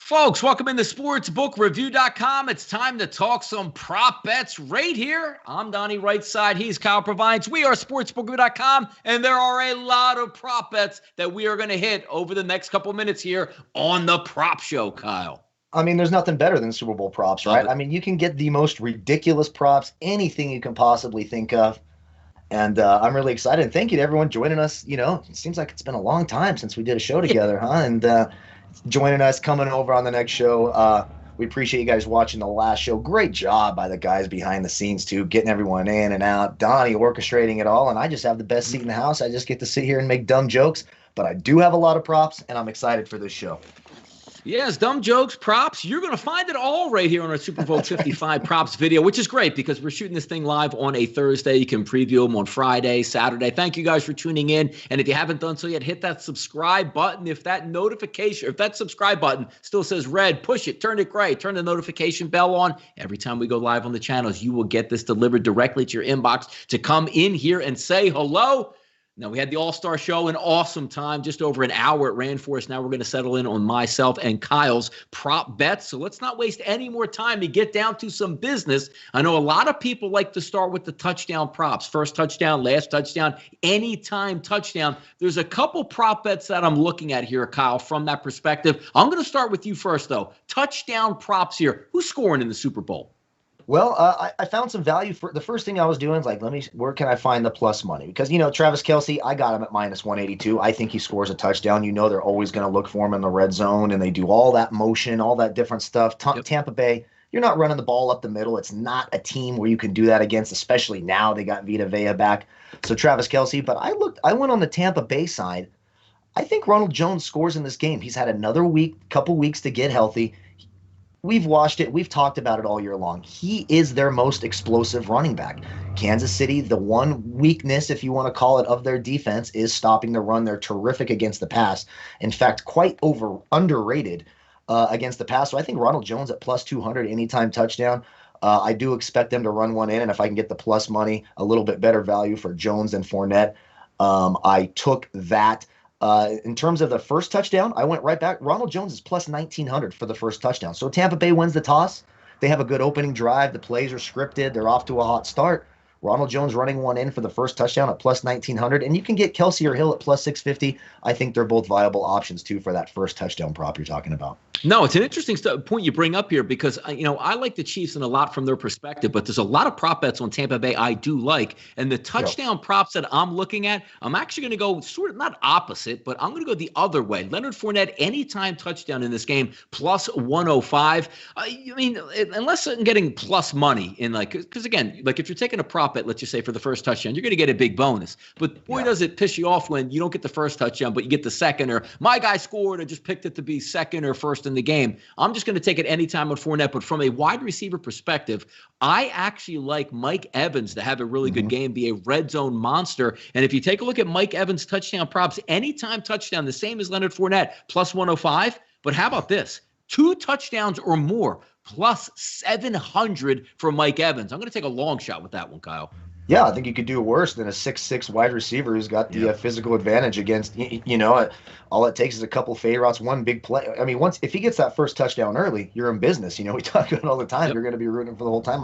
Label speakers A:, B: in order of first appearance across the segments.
A: Folks, welcome into sportsbookreview.com. It's time to talk some prop bets right here. I'm Donnie, RightSide. He's Kyle Purviance. We are sportsbookreview.com, and there are a lot of prop bets that we are going to hit over the next couple minutes here on the Prop Show, Kyle.
B: I mean, there's nothing better than Super Bowl props, right? I mean, you can get the most ridiculous props, anything you can possibly think of. And I'm really excited. Thank you to everyone joining us. You know, it seems like it's been a long time since we did a show together, huh? And joining us, coming over on the next show. We appreciate you guys watching the last show. Great job by the guys behind the scenes, too, getting everyone in and out. Donnie orchestrating it all, and I just have the best seat in the house. I just get to sit here and make dumb jokes, but I do have a lot of props, and I'm excited for this show.
A: Yes, dumb jokes, props. You're going to find it all right here on our Super Bowl 55 props video, which is great because we're shooting this thing live on a Thursday. You can preview them on Friday, Saturday. Thank you guys for tuning in. And if you haven't done so yet, hit that subscribe button. If that subscribe button still says red, push it, turn it gray, turn the notification bell on. Every time we go live on the channels, you will get this delivered directly to your inbox to come in here and say hello. Now, we had the All-Star Show, an awesome time, just over an hour it ran for us. Now we're going to settle in on myself and Kyle's prop bets. So let's not waste any more time to get down to some business. I know a lot of people like to start with the touchdown props. First touchdown, last touchdown, anytime touchdown. There's a couple prop bets that I'm looking at here, Kyle, from that perspective. I'm going to start with you first, though. Touchdown props here. Who's scoring in the Super Bowl?
B: Well, I found some value. For the first thing I was doing is like, where can I find the plus money? Because, you know, Travis Kelce, I got him at minus 182. I think he scores a touchdown. You know, they're always going to look for him in the red zone, and they do all that motion, all that different stuff.
A: Yep.
B: Tampa Bay, you're not running the ball up the middle. It's not a team where you can do that against, especially now they got Vita Vea back. So Travis Kelce, but I went on the Tampa Bay side. I think Ronald Jones scores in this game. He's had another couple weeks to get healthy. We've watched it. We've talked about it all year long. He is their most explosive running back. Kansas City, the one weakness, if you want to call it, of their defense is stopping the run. They're terrific against the pass. In fact, quite underrated against the pass. So I think Ronald Jones at plus 200 anytime touchdown. I do expect them to run one in, and if I can get the plus money, a little bit better value for Jones and Fournette, I took that. In terms of the first touchdown, I went right back. Ronald Jones is plus 1,900 for the first touchdown. So Tampa Bay wins the toss. They have a good opening drive. The plays are scripted. They're off to a hot start. Ronald Jones running one in for the first touchdown at plus 1,900. And you can get Kelce or Hill at plus 650. I think they're both viable options, too, for that first touchdown prop you're talking about.
A: No, it's an interesting point you bring up here because, you know, I like the Chiefs in a lot from their perspective, but there's a lot of prop bets on Tampa Bay I do like. And the touchdown props that I'm looking at, I'm actually going to go sort of not opposite, but I'm going to go the other way. Leonard Fournette, anytime touchdown in this game, plus 105. I mean, unless I'm getting plus money in because again, like if you're taking a prop bet, let's just say for the first touchdown, you're going to get a big bonus. But boy, does it piss you off when you don't get the first touchdown, but you get the second, or my guy scored, or just picked it to be second or first in the game. I'm just going to take it anytime with Fournette. But from a wide receiver perspective, I actually like Mike Evans to have a really good game, be a red zone monster. And if you take a look at Mike Evans' touchdown props, anytime touchdown, the same as Leonard Fournette, plus 105. But how about this? 2 touchdowns or more, plus 700 for Mike Evans. I'm going to take a long shot with that one, Kyle.
B: Yeah, I think you could do worse than a 6'6" wide receiver who's got the physical advantage against, you know, all it takes is a couple fade routes, one big play. I mean, if he gets that first touchdown early, you're in business. You know, we talk about it all the time. You're going to be rooting for the whole time.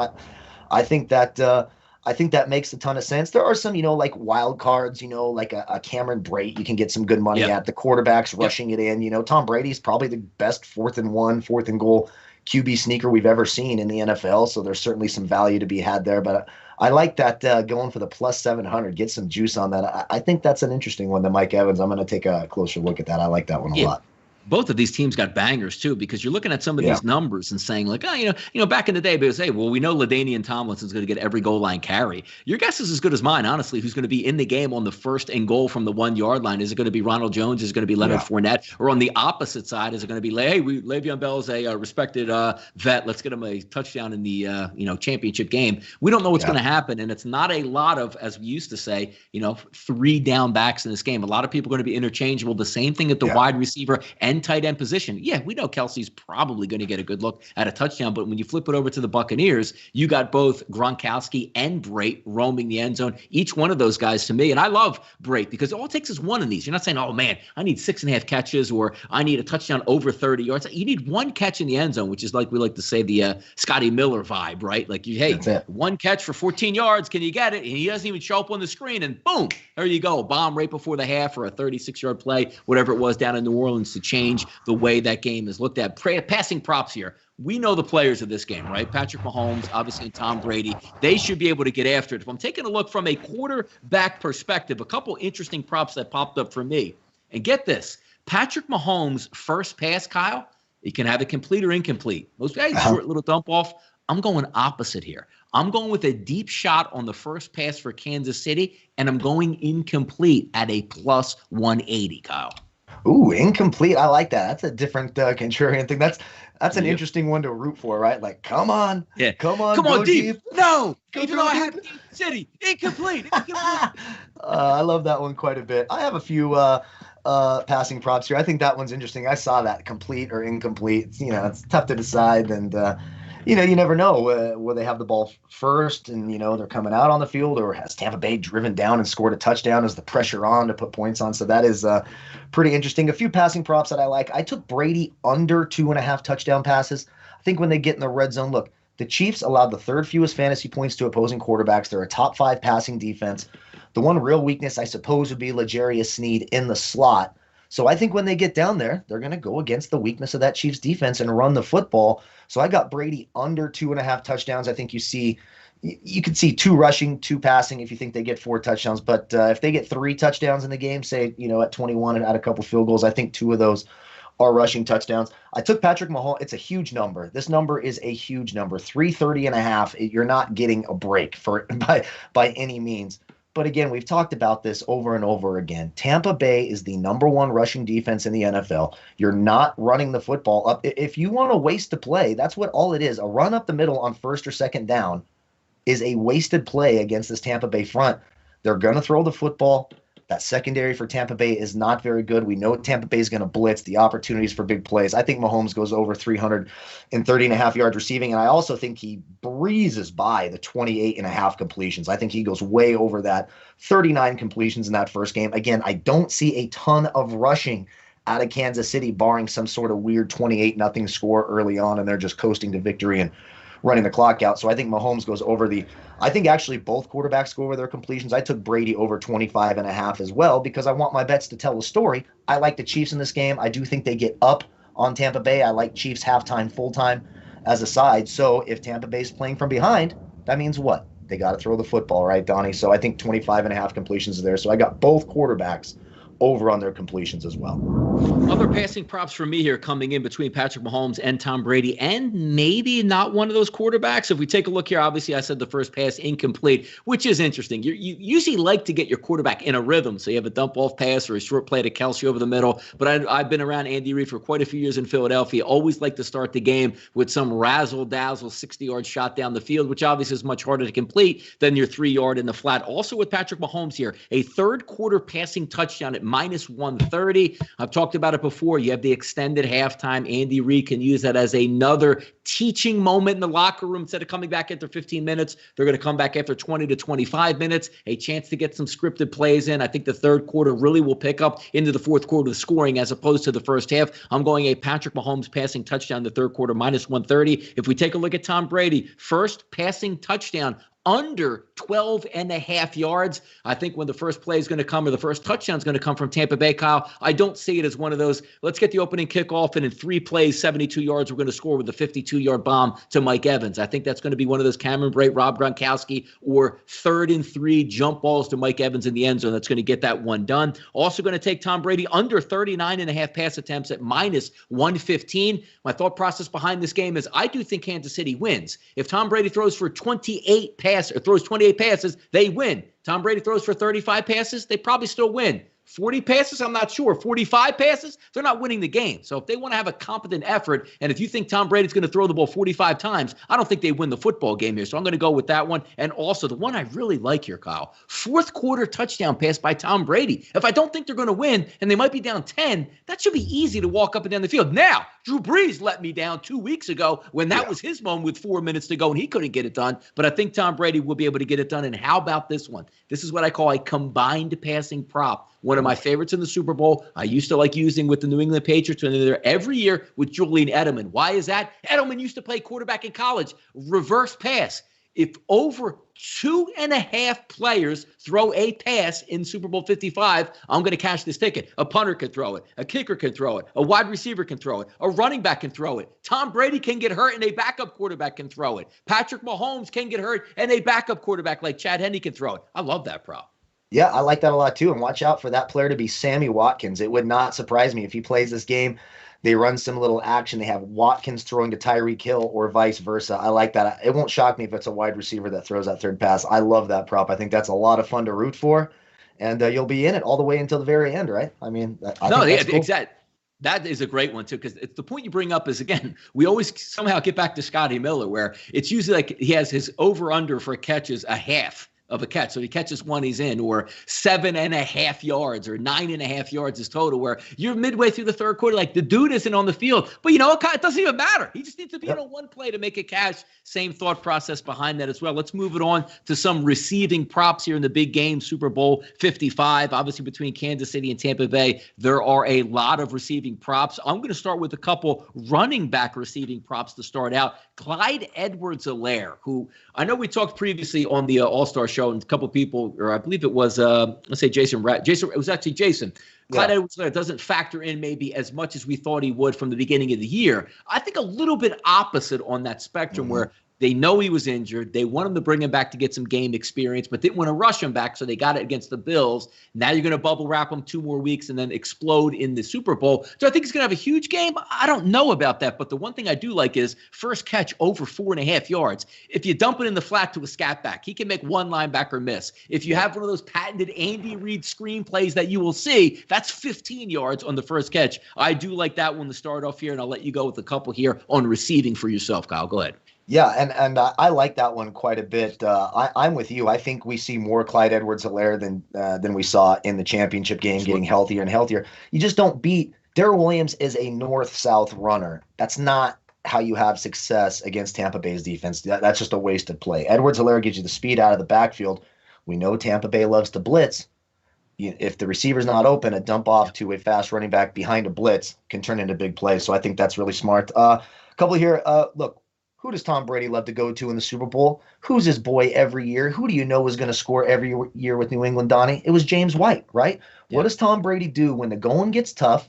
B: I think that makes a ton of sense. There are some, you know, like wild cards, you know, like a Cameron Brate, you can get some good money at. The quarterbacks rushing it in. You know, Tom Brady's probably the best 4th and 1, 4th and goal QB sneaker we've ever seen in the NFL. So there's certainly some value to be had there. But I like that going for the plus 700. Get some juice on that. I think that's an interesting one, the Mike Evans. I'm going to take a closer look at that. I like that one a lot.
A: Both of these teams got bangers too, because you're looking at some of these numbers and saying like, oh, you know, back in the day, because hey, well, we know LaDainian Tomlinson's going to get every goal line carry. Your guess is as good as mine, honestly. Who's going to be in the game on the first and goal from the 1 yard line? Is it going to be Ronald Jones? Is it going to be Leonard Fournette? Or on the opposite side, is it going to be hey, Le'Veon Bell is a respected vet. Let's get him a touchdown in the championship game. We don't know what's going to happen, and it's not a lot of, as we used to say, 3 down backs in this game. A lot of people are going to be interchangeable. The same thing at the wide receiver and and tight end position. Yeah, we know Kelsey's probably going to get a good look at a touchdown, but when you flip it over to the Buccaneers, you got both Gronkowski and Brate roaming the end zone. Each one of those guys to me, and I love Brate because all it takes is one of these. You're not saying, oh man, I need 6.5 catches or I need a touchdown over 30 yards. You need one catch in the end zone, which is like we like to say the Scotty Miller vibe, right? Like, hey, one catch for 14 yards, can you get it? And he doesn't even show up on the screen, and boom, there you go. A bomb right before the half or a 36-yard play, whatever it was down in New Orleans to change the way that game is looked at. Passing props here. We know the players of this game, right? Patrick Mahomes, obviously, and Tom Brady. They should be able to get after it. If I'm taking a look from a quarterback perspective, a couple interesting props that popped up for me. And get this, Patrick Mahomes' first pass, Kyle, he can have it complete or incomplete. Most guys, short little dump off. I'm going opposite here. I'm going with a deep shot on the first pass for Kansas City, and I'm going incomplete at a plus 180, Kyle.
B: Ooh, incomplete. I like that. That's a different contrarian thing. That's an interesting one to root for, right? Like, come on.
A: Yeah.
B: Come on
A: deep. No. Even though I
B: deep.
A: have Deep City. Incomplete.
B: I love that one quite a bit. I have a few passing props here. I think that one's interesting. I saw that, complete or incomplete. It's tough to decide, and you never know where they have the ball first, and they're coming out on the field, or has Tampa Bay driven down and scored a touchdown? Is the pressure on to put points on? So that is pretty interesting. A few passing props that I like. I took Brady under 2.5 touchdown passes. I think when they get in the red zone, look, the Chiefs allowed the third fewest fantasy points to opposing quarterbacks. They're a top 5 passing defense. The one real weakness, I suppose, would be L'Jarius Sneed in the slot. So I think when they get down there, they're going to go against the weakness of that Chiefs defense and run the football. So I got Brady under 2.5 touchdowns. I think you could see 2 rushing, 2 passing if you think they get 4 touchdowns. But if they get 3 touchdowns in the game, say, at 21 and add a couple field goals, I think 2 of those are rushing touchdowns. I took Patrick Mahomes. It's a huge number. This number is a huge number. 330.5. You're not getting a break by any means. But again, we've talked about this over and over again. Tampa Bay is the number 1 rushing defense in the NFL. You're not running the football up. If you want to waste a play, that's what all it is. A run up the middle on first or second down is a wasted play against this Tampa Bay front. They're going to throw the football. That secondary for Tampa Bay is not very good. We know Tampa Bay is going to blitz, the opportunities for big plays. I think Mahomes goes over 330.5 yards receiving, and I also think he breezes by the 28.5 completions. I think he goes way over that. 39 completions in that first game. Again, I don't see a ton of rushing out of Kansas City, barring some sort of weird 28-0 score early on, and they're just coasting to victory and running the clock out. So I think Mahomes goes over I think actually both quarterbacks go over their completions. I took Brady over 25.5 as well because I want my bets to tell the story. I like the Chiefs in this game. I do think they get up on Tampa Bay. I like Chiefs halftime, full-time as a side. So if Tampa Bay's playing from behind, that means what? They got to throw the football, right, Donnie? So I think 25.5 completions is there. So I got both quarterbacks over on their completions as well.
A: Other passing props for me here coming in between Patrick Mahomes and Tom Brady, and maybe not one of those quarterbacks. If we take a look here, obviously I said the first pass incomplete, which is interesting. You usually like to get your quarterback in a rhythm, so you have a dump-off pass or a short play to Kelsey over the middle, but I've been around Andy Reid for quite a few years in Philadelphia. Always like to start the game with some razzle-dazzle 60-yard shot down the field, which obviously is much harder to complete than your 3-yard in the flat. Also with Patrick Mahomes here, a third-quarter passing touchdown at minus 130. I've talked about it before. You have the extended halftime. Andy Reid can use that as another teaching moment in the locker room. Instead of coming back after 15 minutes, they're going to come back after 20 to 25 minutes. A chance to get some scripted plays in. I think the third quarter really will pick up into the fourth quarter of scoring as opposed to the first half. I'm going a Patrick Mahomes passing touchdown in the third quarter, minus 130. If we take a look at Tom Brady, first passing touchdown under 12.5 yards. I think when the first play is going to come or the first touchdown is going to come from Tampa Bay, Kyle, I don't see it as one of those, let's get the opening kickoff and in 3 plays, 72 yards, we're going to score with a 52-yard bomb to Mike Evans. I think that's going to be one of those Cameron Brate, Rob Gronkowski, or 3rd and 3 jump balls to Mike Evans in the end zone. That's going to get that one done. Also going to take Tom Brady under 39.5 pass attempts at minus 115. My thought process behind this game is I do think Kansas City wins. If Tom Brady throws for 28 passes, they win. Tom Brady throws for 35 passes, they probably still win. 40 passes, I'm not sure. 45 passes, they're not winning the game. So if they want to have a competent effort, and if you think Tom Brady's going to throw the ball 45 times, I don't think they win the football game here. So I'm going to go with that one. And also the one I really like here, Kyle, fourth quarter touchdown pass by Tom Brady. If I don't think they're going to win and they might be down 10, that should be easy to walk up and down the field. Now, Drew Brees let me down 2 weeks ago when that was his moment with 4 minutes to go and he couldn't get it done. But I think Tom Brady will be able to get it done. And how about this one? This is what I call a combined passing prop. One of my favorites in the Super Bowl. I used to like using with the New England Patriots when they're there every year with Julian Edelman. Why is that? Edelman used to play quarterback in college. Reverse pass. If over 2.5 players throw a pass in Super Bowl 55, I'm going to cash this ticket. A punter can throw it. A kicker can throw it. A wide receiver can throw it. A running back can throw it. Tom Brady can get hurt and a backup quarterback can throw it. Patrick Mahomes can get hurt and a backup quarterback like Chad Henne can throw it. I love that prop.
B: Yeah, I like that a lot too. And watch out for that player to be Sammy Watkins. It would not surprise me if he plays this game. They run some little action. They have Watkins throwing to Tyreek Hill or vice versa. I like that. It won't shock me if it's a wide receiver that throws that third pass. I love that prop. I think that's a lot of fun to root for. And you'll be in it all the way until the very end, right? I mean, I think that's cool.
A: Exactly. That is a great one, too, because the point you bring up is, again, we always somehow get back to Scotty Miller, where it's usually like he has his over-under for catches a half of a catch. So he catches one, he's in, or 7.5 yards or 9.5 yards is total, where you're midway through the third quarter, like the dude isn't on the field. But you know, it doesn't even matter. He just needs to be in a one play to make a catch. Same thought process behind that as well. Let's move it on to some receiving props here in the big game, Super Bowl 55. Obviously, between Kansas City and Tampa Bay, there are a lot of receiving props. I'm going to start with a couple running back receiving props to start out. Clyde Edwards-Helaire, who I know we talked previously on the All-Star show, and a couple people, or I believe it was, let's say Jason, it was actually Jason. Clyde Edwards-Helaire doesn't factor in maybe as much as we thought he would from the beginning of the year. I think a little bit opposite on that spectrum where they know he was injured. They want him to bring him back to get some game experience, but didn't want to rush him back, so they got it against the Bills. Now you're going to bubble wrap him 2 more weeks and then explode in the Super Bowl. So I think he's going to have a huge game. I don't know about that, but the one thing I do like is first catch over 4.5 yards. If you dump it in the flat to a scat back, he can make one linebacker miss. If you have one of those patented Andy Reid screenplays that you will see, that's 15 yards on the first catch. I do like that one to start off here, and I'll let you go with a couple here on receiving for yourself, Kyle. Go ahead.
B: Yeah, and I like that one quite a bit. I'm with you. I think we see more Clyde Edwards-Helaire than we saw in the championship game, getting healthier and healthier. You just don't beat – Darrell Williams is a north-south runner. That's not how you have success against Tampa Bay's defense. That's just a wasted play. Edwards-Helaire gives you the speed out of the backfield. We know Tampa Bay loves to blitz. If the receiver's not open, a dump off to a fast running back behind a blitz can turn into big plays. So I think that's really smart. A couple here. Look. Who does Tom Brady love to go to in the Super Bowl? Who's his boy every year? Who do you know is going to score every year with New England, Donnie? It was James White, right? Yeah. What does Tom Brady do when the going gets tough?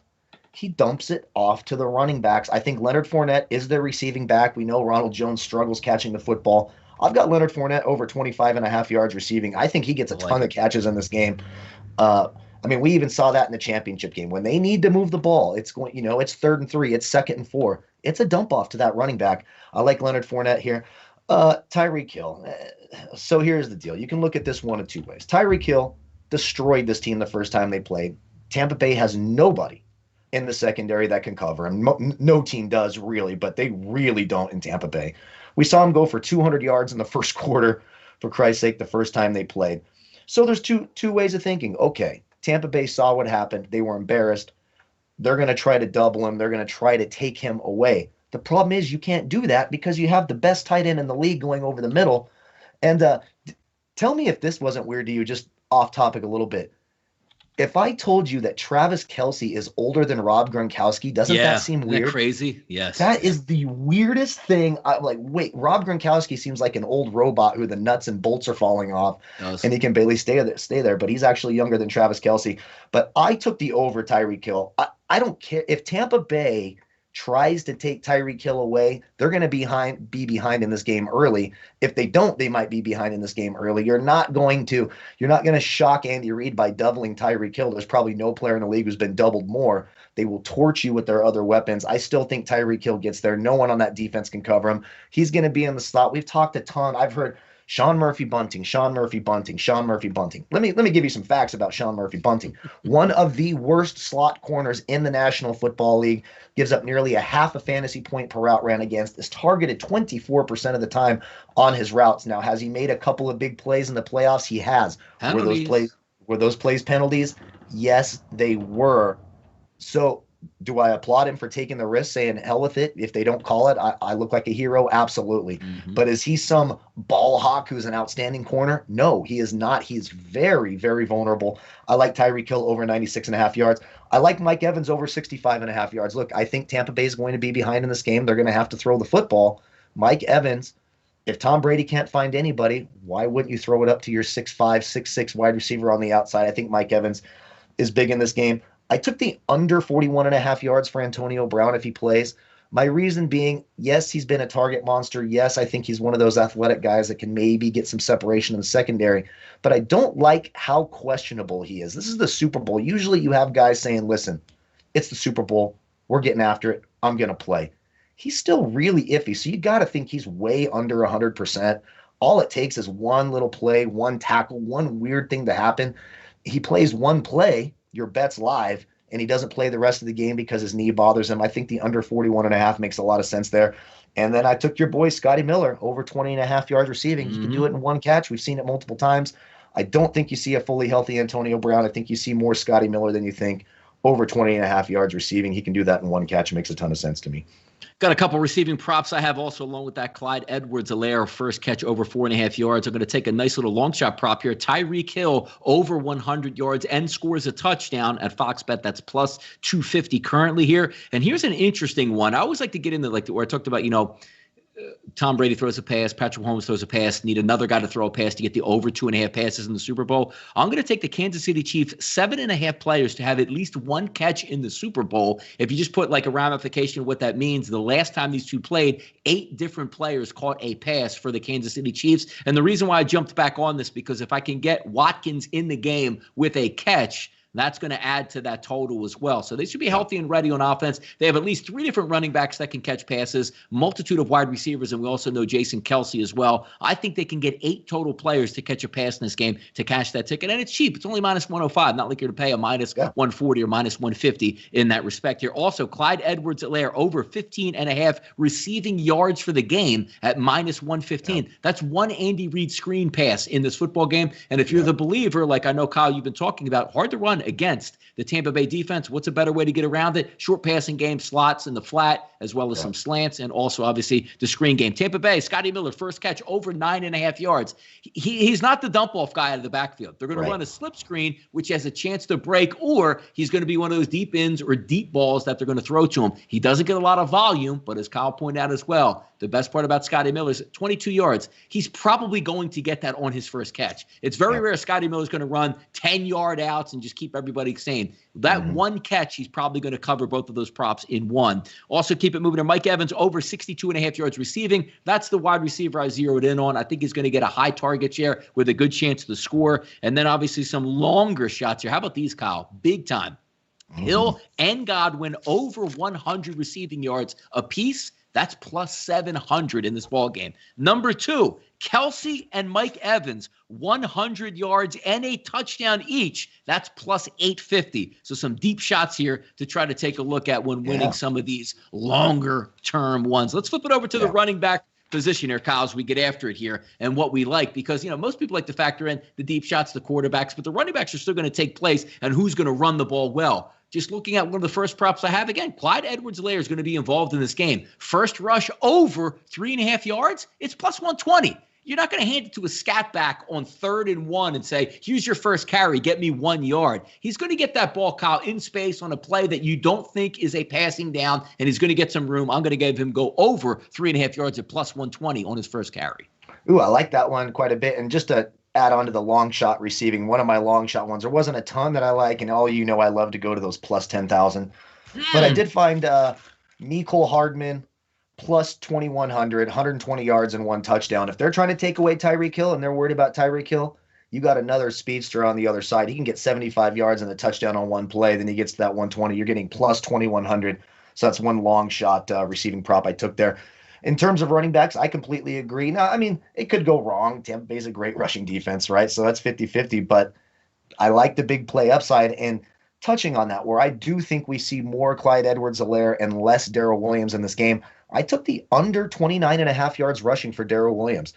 B: He dumps it off to the running backs. I think Leonard Fournette is their receiving back. We know Ronald Jones struggles catching the football. I've got Leonard Fournette over 25.5 yards receiving. I think he gets a ton of catches in this game. I mean, we even saw that in the championship game. When they need to move the ball, it's going, it's 3rd and 3, it's 2nd and 4. It's a dump off to that running back. I like Leonard Fournette here. Tyreek Hill. So here's the deal. You can look at this one of two ways. Tyreek Hill destroyed this team the first time they played. Tampa Bay has nobody in the secondary that can cover him. No team does really, but they really don't in Tampa Bay. We saw him go for 200 yards in the first quarter, for Christ's sake, the first time they played. So there's two ways of thinking. Okay, Tampa Bay saw what happened. They were embarrassed. They're going to try to double him. They're going to try to take him away. The problem is you can't do that because you have the best tight end in the league going over the middle. And tell me if this wasn't weird to you, just off topic a little bit. If I told you that Travis Kelce is older than Rob Gronkowski, doesn't that seem weird?
A: Isn't that crazy? Yes.
B: That is the weirdest thing. I'm like, wait, Rob Gronkowski seems like an old robot who the nuts and bolts are falling off, and he can barely stay there. But he's actually younger than Travis Kelce. But I took the over Tyreek Hill. I don't care if Tampa Bay tries to take Tyreek Hill away, they're going to be behind in this game early. If they don't, they might be behind in this game early. You're not going to shock Andy Reid by doubling Tyreek Hill. There's probably no player in the league who's been doubled more. They will torch you with their other weapons. I still think Tyreek Hill gets there. No one on that defense can cover him. He's going to be in the slot. We've talked a ton. I've heard Sean Murphy Bunting, Sean Murphy Bunting, Sean Murphy Bunting. Let me give you some facts about Sean Murphy Bunting. One of the worst slot corners in the National Football League, gives up nearly a half a fantasy point per route ran against, is targeted 24% of the time on his routes. Now, has he made a couple of big plays in the playoffs? He has.
A: Penalties.
B: Were those plays penalties? Yes, they were. So do I applaud him for taking the risk, saying hell with it? If they don't call it, I look like a hero? Absolutely. But is he some ball hawk who's an outstanding corner? No, he is not. He's very, very vulnerable. I like Tyreek Hill over 96.5 yards. I like Mike Evans over 65.5 yards. Look, I think Tampa Bay is going to be behind in this game. They're going to have to throw the football. Mike Evans, if Tom Brady can't find anybody, why wouldn't you throw it up to your 6'5", 6'6" wide receiver on the outside? I think Mike Evans is big in this game. I took the under 41.5 yards for Antonio Brown if he plays. My reason being, yes, he's been a target monster. Yes, I think he's one of those athletic guys that can maybe get some separation in the secondary. But I don't like how questionable he is. This is the Super Bowl. Usually you have guys saying, listen, it's the Super Bowl. We're getting after it. I'm going to play. He's still really iffy. So you got to think he's way under 100%. All it takes is one little play, one tackle, one weird thing to happen. He plays one play, your bet's live, and he doesn't play the rest of the game because his knee bothers him. I think the under 41.5 makes a lot of sense there. And then I took your boy Scotty Miller over 20.5 yards receiving. He can do it in one catch. We've seen it multiple times. I don't think you see a fully healthy Antonio Brown. I think you see more Scotty Miller than you think. Over 20.5 yards receiving. He can do that in one catch. It makes a ton of sense to me.
A: Got a couple receiving props I have also along with that. Clyde Edwards-Helaire, first catch over 4.5 yards. I'm going to take a nice little long shot prop here. Tyreek Hill over 100 yards and scores a touchdown at Fox Bet. That's plus 250 currently here. And here's an interesting one. I always like to get into where I talked about, Tom Brady throws a pass, Patrick Mahomes throws a pass, need another guy to throw a pass to get the over 2.5 passes in the Super Bowl. I'm going to take the Kansas City Chiefs 7.5 players to have at least one catch in the Super Bowl. If you just put like a ramification of what that means, the last time these two played, 8 different players caught a pass for the Kansas City Chiefs. And the reason why I jumped back on this, because if I can get Watkins in the game with a catch, that's going to add to that total as well. So they should be healthy and ready on offense. They have at least 3 different running backs that can catch passes, multitude of wide receivers, and we also know Jason Kelce as well. I think they can get 8 total players to catch a pass in this game to cash that ticket. And it's cheap. It's only minus 105. Not like you're to pay a minus 140 or minus 150 in that respect here. Also, Clyde Edwards-Helaire over 15.5 receiving yards for the game at minus 115. That's one Andy Reid screen pass in this football game. And if you're the believer, like I know, Kyle, you've been talking about, hard to run against the Tampa Bay defense. What's a better way to get around it? Short passing game, slots in the flat, as well as some slants, and also obviously the screen game. Tampa Bay, Scotty Miller, first catch over 9.5 yards. He's not the dump off guy out of the backfield. They're going to run a slip screen, which has a chance to break, or he's going to be one of those deep ends or deep balls that they're going to throw to him. He doesn't get a lot of volume, but as Kyle pointed out as well, the best part about Scotty Miller is 22 yards. He's probably going to get that on his first catch. It's very rare Scotty Miller's going to run 10-yard outs and just keep everybody sane. That one catch, he's probably going to cover both of those props in one. Also, keep it moving there. Mike Evans over 62.5 yards receiving. That's the wide receiver I zeroed in on. I think he's going to get a high target share with a good chance to score. And then obviously some longer shots here. How about these, Kyle? Big time. Hill and Godwin over 100 receiving yards apiece. That's plus 700 in this ball game. Number 2, Kelce and Mike Evans, 100 yards and a touchdown each. That's plus 850. So some deep shots here to try to take a look at when winning some of these longer term ones. Let's flip it over to the running back position here, Kyle, as we get after it here and what we like, because, most people like to factor in the deep shots, the quarterbacks, but the running backs are still going to take place and who's going to run the ball well. Just looking at one of the first props I have, again, Clyde Edwards-Helaire is going to be involved in this game. First rush over 3.5 yards, it's plus 120. You're not going to hand it to a scat back on 3rd and 1 and say, here's your first carry, get me 1 yard. He's going to get that ball, Kyle, in space on a play that you don't think is a passing down, and he's going to get some room. I'm going to give him go over 3.5 yards at plus 120 on his first carry.
B: Ooh, I like that one quite a bit. And just to add on to the long shot receiving, one of my long shot ones, there wasn't a ton that I like, and I love to go to those plus 10,000. But I did find Mecole Hardman plus 2,100, 120 yards and 1 touchdown. If they're trying to take away Tyreek Hill and they're worried about Tyreek Hill, you got another speedster on the other side. He can get 75 yards and a touchdown on one play. Then he gets to that 120. You're getting plus 2,100. So that's one long shot receiving prop I took there. In terms of running backs, I completely agree. Now, I mean, it could go wrong. Tampa Bay's a great rushing defense, right? So that's 50-50, but I like the big play upside. And touching on that, where I do think we see more Clyde Edwards-Helaire and less Darrell Williams in this game, I took the under 29.5 yards rushing for Darrell Williams.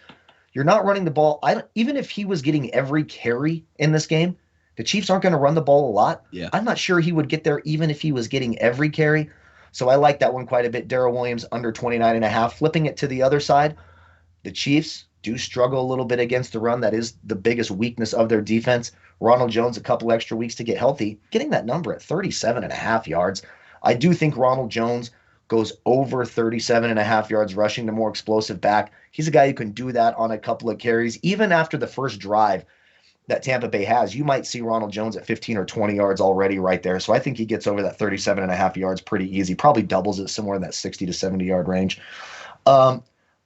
B: You're not running the ball. Even if he was getting every carry in this game, the Chiefs aren't going to run the ball a lot.
A: Yeah.
B: I'm not sure he would get there even if he was getting every carry. So I like that one quite a bit. Darrell Williams under 29.5. Flipping it to the other side, the Chiefs do struggle a little bit against the run. That is the biggest weakness of their defense. Ronald Jones, a couple extra weeks to get healthy, getting that number at 37.5 yards. I do think Ronald Jones goes over 37.5 yards rushing, the more explosive back. He's a guy who can do that on a couple of carries. Even after the first drive that Tampa Bay has, you might see Ronald Jones at 15 or 20 yards already right there. So I think he gets over that 37.5 yards pretty easy, probably doubles it somewhere in that 60 to 70 yard range.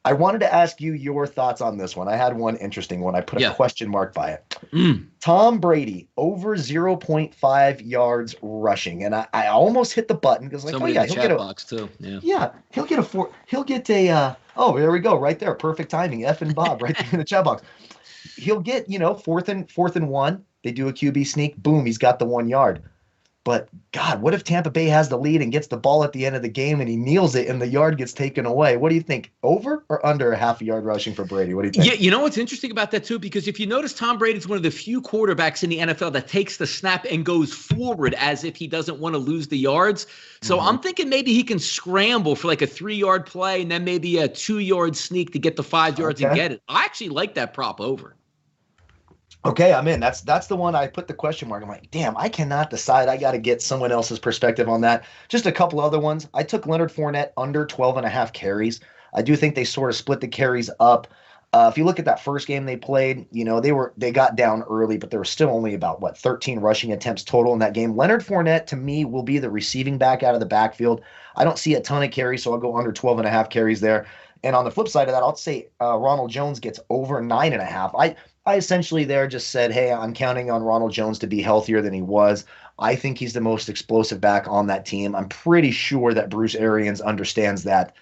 B: I wanted to ask you your thoughts on this one. I had one interesting one. I put a question mark by it. Tom Brady over 0.5 yards rushing, and I almost hit the button because like,
A: somebody
B: oh yeah,
A: in the
B: he'll
A: chat
B: get
A: box too.
B: he'll get a four. He'll get a. Oh, there we go, right there, perfect timing. F and Bob right there in the chat box. He'll get fourth and 1. They do a QB sneak. Boom, he's got the 1 yard. But, God, what if Tampa Bay has the lead and gets the ball at the end of the game and he kneels it and the yard gets taken away? What do you think? Over or under a half a yard rushing for Brady? What do you think?
A: Yeah, you know what's interesting about that, too? Because if you notice, Tom Brady's one of the few quarterbacks in the NFL that takes the snap and goes forward as if he doesn't want to lose the yards. So I'm thinking maybe he can scramble for like a 3-yard play and then maybe a 2-yard sneak to get the 5 yards and get it. I actually like that prop over.
B: Okay, I'm in. That's the one I put the question mark. I'm like, damn, I cannot decide. I got to get someone else's perspective on that. Just a couple other ones. I took Leonard Fournette under 12.5 carries. I do think they sort of split the carries up. If you look at that first game they played, they got down early, but there were still only about 13 rushing attempts total in that game. Leonard Fournette to me will be the receiving back out of the backfield. I don't see a ton of carries, so I'll go under 12.5 carries there. And on the flip side of that, I'll say Ronald Jones gets over 9.5. I essentially there just said, hey, I'm counting on Ronald Jones to be healthier than he was. I think he's the most explosive back on that team. I'm pretty sure that Bruce Arians understands that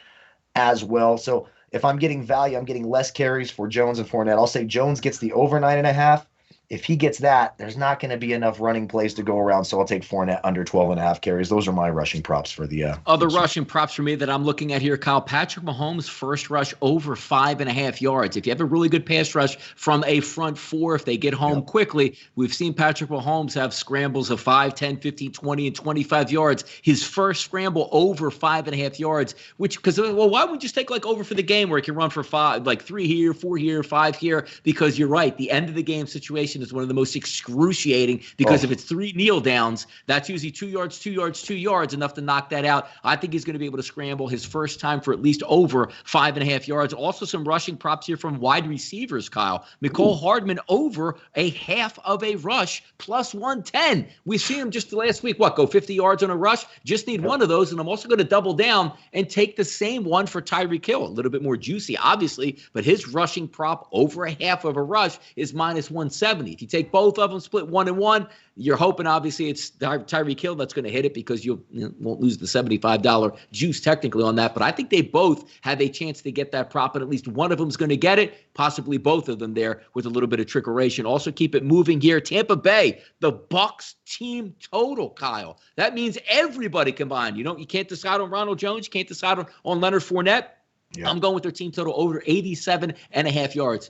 B: as well. So if I'm getting value, I'm getting less carries for Jones and Fournette. I'll say Jones gets the over 9.5. If he gets that, there's not going to be enough running plays to go around, so I'll take Fournette under 12.5 carries. Those are my rushing props for the
A: other rushing props for me that I'm looking at here, Kyle. Patrick Mahomes first rush over 5.5 yards. If you have a really good pass rush from a front four, if they get home quickly, we've seen Patrick Mahomes have scrambles of 5, 10, 15, 20, and 25 yards. His first scramble over 5.5 yards, why wouldn't we just take like over for the game where he can run for 5, like 3 here, 4 here, 5 here? Because you're right, the end of the game situation is one of the most excruciating because if it's 3 kneel downs, that's usually 2 yards, 2 yards, 2 yards, enough to knock that out. I think he's going to be able to scramble his first time for at least over 5.5 yards. Also some rushing props here from wide receivers, Kyle. Mecole Hardman over a half of a rush plus 110. We've seen him just last week, go 50 yards on a rush? Just need one of those, and I'm also going to double down and take the same one for Tyreek Hill. A little bit more juicy, obviously, but his rushing prop over a half of a rush is minus 170. If you take both of them, split 1 and 1, you're hoping obviously it's Tyreek Hill that's going to hit it because you won't lose the $75 juice technically on that. But I think they both have a chance to get that prop, and at least one of them is going to get it, possibly both of them there with a little bit of trickeration. Also keep it moving here. Tampa Bay, the Bucs team total, Kyle. That means everybody combined. You can't decide on Ronald Jones. You can't decide on Leonard Fournette. Yeah. I'm going with their team total over 87.5 yards.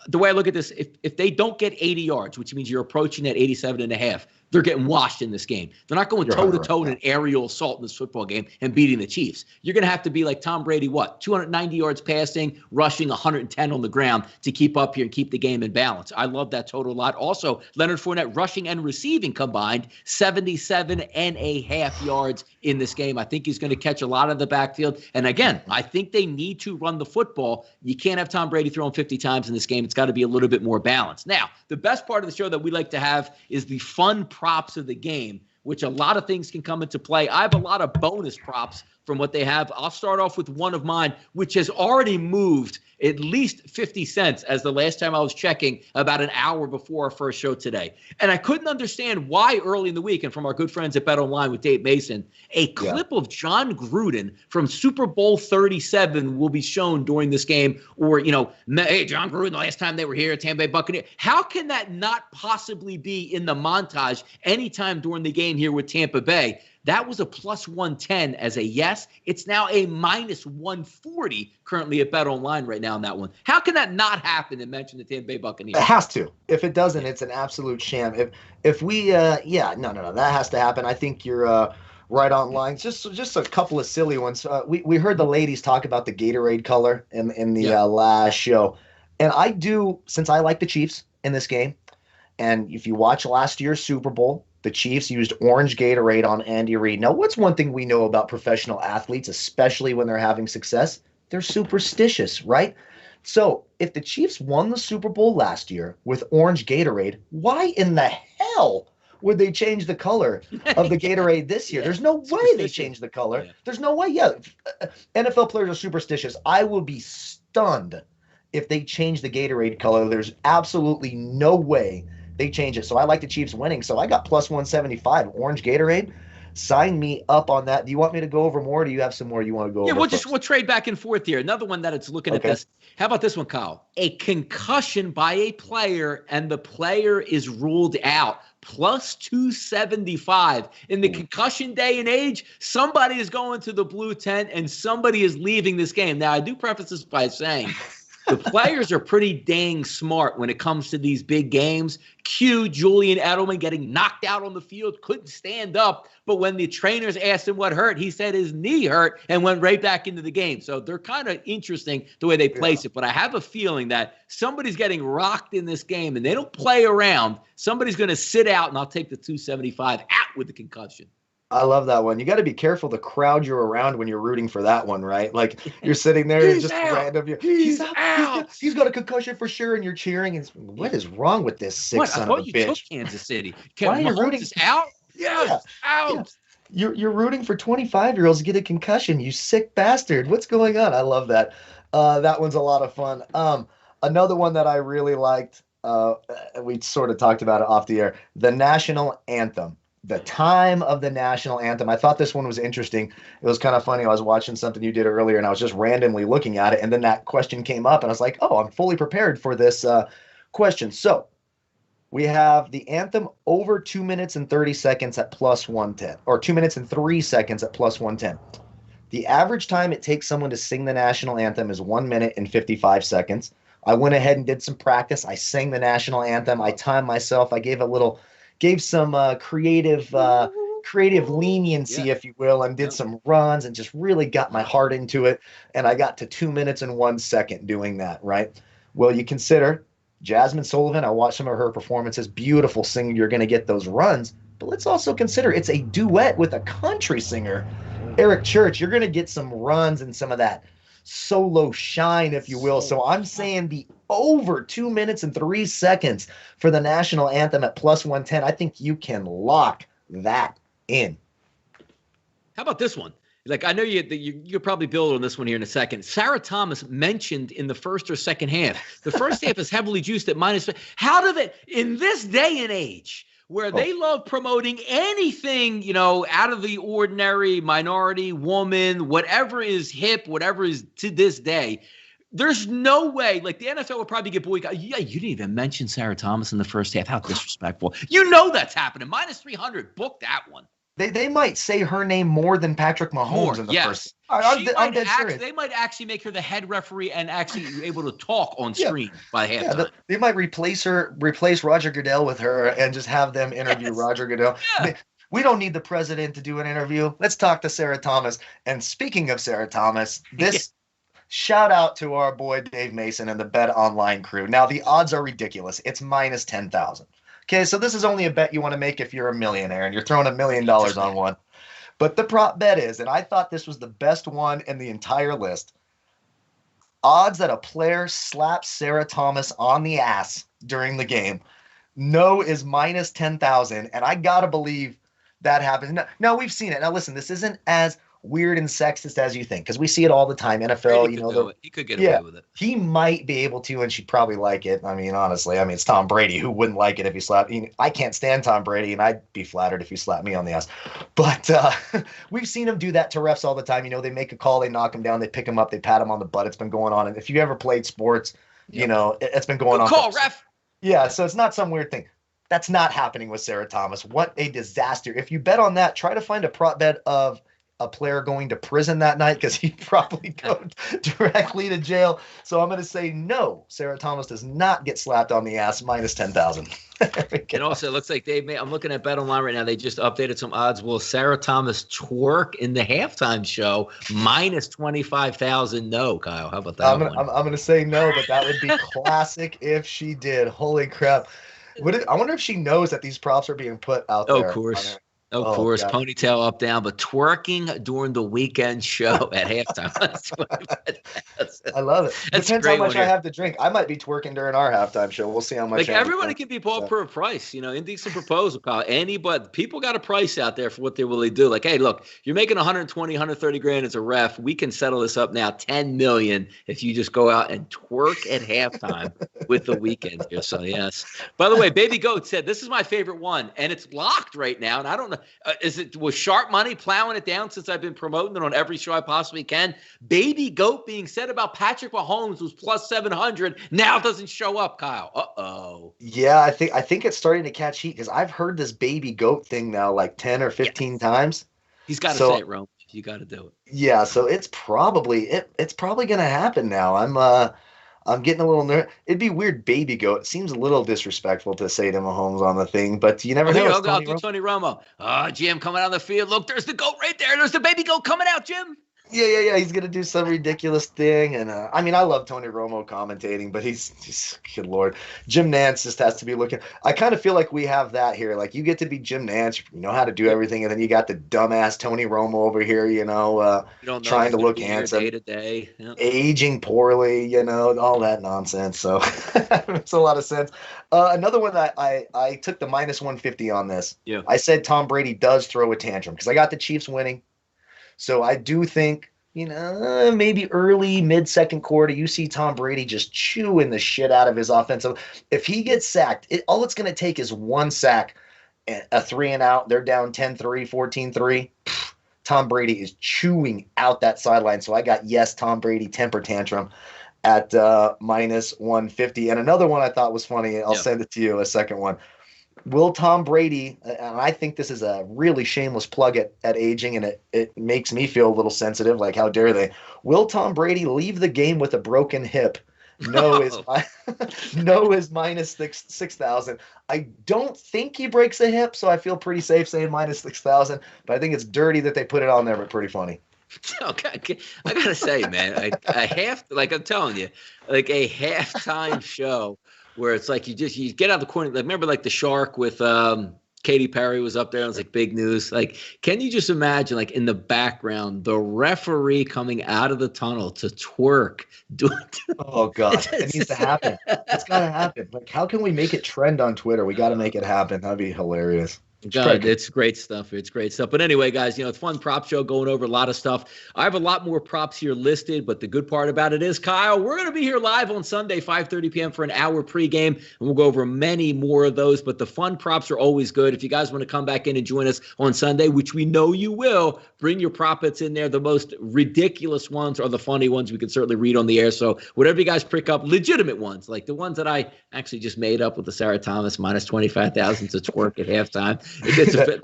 A: The way I look at this, if they don't get 80 yards, which means you're approaching that 87.5, they're getting washed in this game. They're not going toe-to-toe in an aerial assault in this football game and beating the Chiefs. You're going to have to be like Tom Brady, 290 yards passing, rushing 110 on the ground to keep up here and keep the game in balance. I love that total a lot. Also, Leonard Fournette rushing and receiving combined 77.5 yards in this game. I think he's going to catch a lot of the backfield. And again, I think they need to run the football. You can't have Tom Brady throwing 50 times in this game. It's got to be a little bit more balanced. Now, the best part of the show that we like to have is the fun props of the game, which a lot of things can come into play. I have a lot of bonus props from what they have. I'll start off with one of mine, which has already moved at least 50 cents as the last time I was checking about an hour before our first show today. And I couldn't understand why early in the week, and from our good friends at Bet Online with Dave Mason, a clip of John Gruden from Super Bowl 37 will be shown during this game. Or, hey, John Gruden, the last time they were here, Tampa Bay Buccaneers. How can that not possibly be in the montage anytime during the game here with Tampa Bay? That was a plus 110 as a yes. It's now a minus 140 currently at Bet Online right now on that one. How can that not happen and mention the Tampa Bay Buccaneers?
B: It has to. If it doesn't, it's an absolute sham. If we, no, that has to happen. I think you're right on line. Just a couple of silly ones. We heard the ladies talk about the Gatorade color in the last show. And I do, since I like the Chiefs in this game, and if you watch last year's Super Bowl, the Chiefs used orange Gatorade on Andy Reid. Now, what's one thing we know about professional athletes, especially when they're having success? They're superstitious, right? So if the Chiefs won the Super Bowl last year with orange Gatorade, why in the hell would they change the color of the Gatorade this year? There's no way they change the color. There's no way. NFL players are superstitious. I will be stunned if they change the Gatorade color. There's absolutely no way they change it. So I like the Chiefs winning. So I got plus 175. Orange Gatorade. Sign me up on that. Do you want me to go over more? Or do you have some more you want to go over?
A: Yeah, we'll trade back and forth here. Another one that it's looking at this. How about this one, Kyle? A concussion by a player and the player is ruled out. Plus 275. In the concussion day and age, somebody is going to the blue tent and somebody is leaving this game. Now, I do preface this by saying the players are pretty dang smart when it comes to these big games. Cue Julian Edelman getting knocked out on the field, couldn't stand up. But when the trainers asked him what hurt, he said his knee hurt and went right back into the game. So they're kind of interesting the way they place it. But I have a feeling that somebody's getting rocked in this game and they don't play around. Somebody's going to sit out, and I'll take the 275 out with the concussion.
B: I love that one. You got to be careful the crowd you're around when you're rooting for that one, right? Like you're sitting there and just random. He's out. He's got a concussion for sure, and you're cheering. And what is wrong with this sick son of a bitch?
A: You took Kansas City.
B: Why are you rooting
A: out? Out.
B: Yeah. You're rooting for 25-year-olds to get a concussion. You sick bastard. What's going on? I love that. That one's a lot of fun. Another one that I really liked. We sort of talked about it off the air. The national anthem. The time of the national anthem. I thought this one was interesting. It was kind of funny. I was watching something you did earlier, and I was just randomly looking at it, and then that question came up, and I was like, oh, I'm fully prepared for this question. So we have the anthem over 2 minutes and 30 seconds at plus 110, or 2 minutes and 3 seconds at plus 110. The average time it takes someone to sing the national anthem is 1 minute and 55 seconds. I went ahead and did some practice. I sang the national anthem. I timed myself. I gave some creative leniency, if you will, and did some runs and just really got my heart into it. And I got to 2 minutes and 1 second doing that, right? Well, you consider Jasmine Sullivan. I watched some of her performances. Beautiful singing. You're going to get those runs. But let's also consider it's a duet with a country singer, Eric Church. You're going to get some runs and some of that solo shine, if you will. So I'm saying the over 2 minutes and 3 seconds for the national anthem at plus 110. I think you can lock that in.
A: How about this one? Like, I know you'll probably build on this one here in a second. Sarah Thomas mentioned in the first or second half. The first half is heavily juiced at minus. How do they, in this day and age, where they love promoting anything, out of the ordinary, minority, woman, whatever is hip, whatever is to this day, there's no way, like the NFL would probably get boycotted. Yeah, you didn't even mention Sarah Thomas in the first half. How disrespectful. That's happening. Minus 300, book that one.
B: They might say her name more than Patrick Mahomes in the first.
A: I'm dead serious. They might actually make her the head referee and actually be able to talk on screen by halftime.
B: They might replace Roger Goodell with her and just have them interview Roger Goodell. Yeah. We don't need the president to do an interview. Let's talk to Sarah Thomas. And speaking of Sarah Thomas, this shout out to our boy Dave Mason and the Bet Online crew. Now, the odds are ridiculous. It's minus 10,000. Okay, so this is only a bet you want to make if you're a millionaire and you're throwing $1 million on one. But the prop bet is, and I thought this was the best one in the entire list, odds that a player slaps Sarah Thomas on the ass during the game. No is minus 10,000, and I got to believe that happens. Now, we've seen it. Now, listen, this isn't as weird and sexist as you think, because we see it all the time. NFL,
A: Brady could do it. He could get
B: yeah,
A: away with it.
B: he might be able to, and she'd probably like it. I mean, honestly, I mean, it's Tom Brady. Who wouldn't like it if he slapped? I can't stand Tom Brady, and I'd be flattered if he slapped me on the ass. But we've seen him do that to refs all the time. You know, they make a call, they knock him down, they pick him up, they pat him on the butt. It's been going on. And if you ever played sports, you know, it's been going on.
A: Call, ref.
B: Yeah, so it's not some weird thing. That's not happening with Sarah Thomas. What a disaster. If you bet on that, try to find a prop bet of a player going to prison that night, because he'd probably go directly to jail. So I'm going to say no. Sarah Thomas does not get slapped on the ass, minus 10,000.
A: And also, it looks like I'm looking at Bet Online right now. They just updated some odds. Will Sarah Thomas twerk in the halftime show? Minus 25,000. No, Kyle. How about that?
B: I'm going to say no, but that would be classic if she did. Holy crap. I wonder if she knows that these props are being put out there.
A: Of course. Of course, God. Ponytail up, down, but twerking during the weekend show at halftime.
B: I love it. Depends how much I have to drink. I might be twerking during our halftime show. We'll see how much.
A: Like, everybody can be bought for a price, you know. Indecent proposal, Kyle. People got a price out there for what they really do. Like, hey, look, you're making 120, 130 grand as a ref. We can settle this up now, 10 million, if you just go out and twerk at halftime with the weekend here. So yes. By the way, Baby Goat said this is my favorite one, and it's locked right now, and I don't know. Was Sharp Money plowing it down since I've been promoting it on every show I possibly can? Baby Goat being said about Patrick Mahomes was plus 700. Now doesn't show up, Kyle. Uh-oh.
B: Yeah, I think it's starting to catch heat, because I've heard this Baby Goat thing now like 10 or 15 times.
A: He's got to say it, Rome. You got to do it.
B: Yeah, so it's probably going to happen now. I'm getting a little nervous. It'd be weird, Baby Goat. It seems a little disrespectful to say to Mahomes on the thing, but you never know.
A: I'll do Tony Romo. Jim coming out on the field. Look, there's the goat right there. There's the Baby Goat coming out, Jim.
B: Yeah. He's going to do some ridiculous thing. And I mean, I love Tony Romo commentating, but he's good Lord. Jim Nantz just has to be looking. I kind of feel like we have that here. Like, you get to be Jim Nantz, you know how to do everything. And then you got the dumbass Tony Romo over here, trying to look handsome,
A: day to day,
B: aging poorly, all that nonsense. So it makes a lot of sense. Another one that I took the minus 150 on this.
A: Yeah.
B: I said Tom Brady does throw a tantrum, because I got the Chiefs winning. So I do think, maybe early, mid-second quarter, you see Tom Brady just chewing the shit out of his offensive. If he gets sacked, all it's going to take is one sack, a 3-and-out. They're down 10-3, 14-3. Tom Brady is chewing out that sideline. So I got Tom Brady temper tantrum at minus 150. And another one I thought was funny. I'll send it to you, a second one. Will Tom Brady, and I think this is a really shameless plug at aging, and it makes me feel a little sensitive, like how dare they? Will Tom Brady leave the game with a broken hip? No is minus 6,000. I don't think he breaks a hip, so I feel pretty safe saying minus 6,000, but I think it's dirty that they put it on there, but pretty funny.
A: Okay, I gotta say, man, I'm telling you, like a halftime show where it's like you get out the corner. Like, remember, like the Shark with Katy Perry was up there. And it was like big news. Like, can you just imagine, like, in the background, the referee coming out of the tunnel to twerk?
B: Oh God, it needs to happen. It's got to happen. Like, how can we make it trend on Twitter? We got to make it happen. That'd be hilarious.
A: God, it's great stuff. It's great stuff. But anyway, guys, it's a fun prop show going over a lot of stuff. I have a lot more props here listed, but the good part about it is, Kyle, we're going to be here live on Sunday, 5:30 p.m. for an hour pregame, and we'll go over many more of those. But the fun props are always good. If you guys want to come back in and join us on Sunday, which we know you will, bring your prop bets in there. The most ridiculous ones are the funny ones we can certainly read on the air. So whatever you guys pick up, legitimate ones, like the ones that I actually just made up with the Sarah Thomas minus 25,000 to twerk at halftime.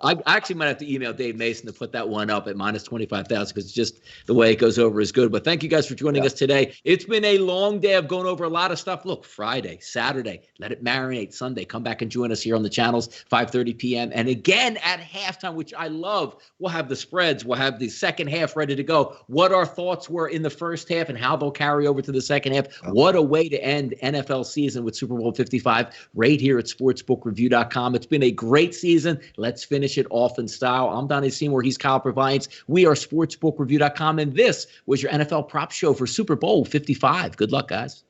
A: I actually might have to email Dave Mason to put that one up at minus 25,000, because just the way it goes over is good. But thank you guys for joining us today. It's been a long day of going over a lot of stuff. Look, Friday, Saturday, let it marinate. Sunday, come back and join us here on the channels, 5:30 p.m. And again at halftime, which I love, we'll have the spreads. We'll have the second half ready to go. What our thoughts were in the first half and how they'll carry over to the second half. What a way to end NFL season with Super Bowl 55 right here at sportsbookreview.com. It's been a great season. Let's finish it off in style. I'm Donnie Seymour. He's Kyle Purviance. We are sportsbookreview.com, and this was your NFL prop show for Super Bowl 55. Good luck, guys.